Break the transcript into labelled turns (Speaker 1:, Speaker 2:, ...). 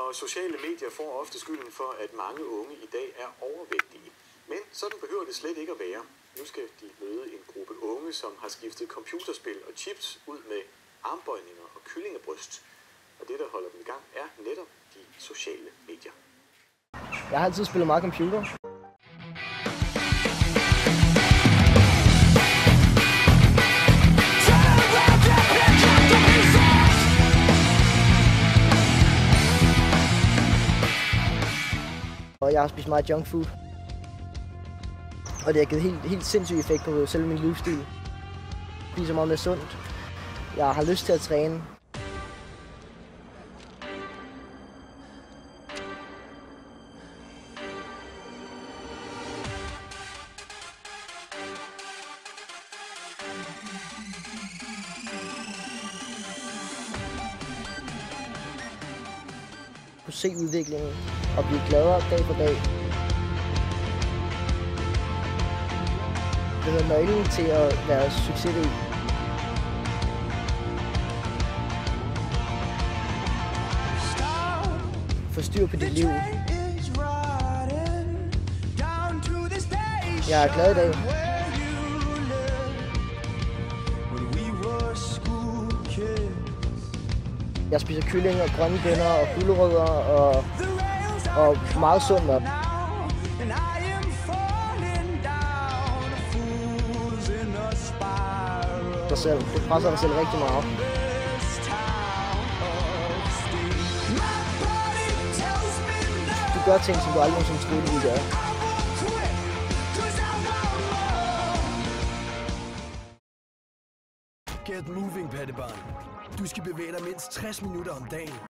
Speaker 1: Og sociale medier får ofte skylden for, at mange unge i dag er overvægtige. Men sådan behøver det slet ikke at være. Nu skal de møde en gruppe unge, som har skiftet computerspil og chips ud med armbøjninger og kyllingebryst. Og det, der holder dem i gang, er netop de sociale medier.
Speaker 2: Jeg har altid spillet meget computer. Og jeg har spist meget junk food. Og det har givet helt sindssyg effekt på selve min livsstil. Jeg spiser meget mere sundt. Jeg har lyst til at træne. Kunne se udviklingen og blive gladere dag for dag. Det er nøglen til at være succesrig. Få styr på dit liv. Jeg er glad i dag. Jeg spiser kylling og grønne bønner og gulerødder og meget sund mad. Det presser dig selv rigtig meget. Du gør ting, som du aldrig nogensinde troede, du ville gøre.
Speaker 3: Get moving, pattebarn. Du skal bevæge dig mindst 60 minutter om dagen.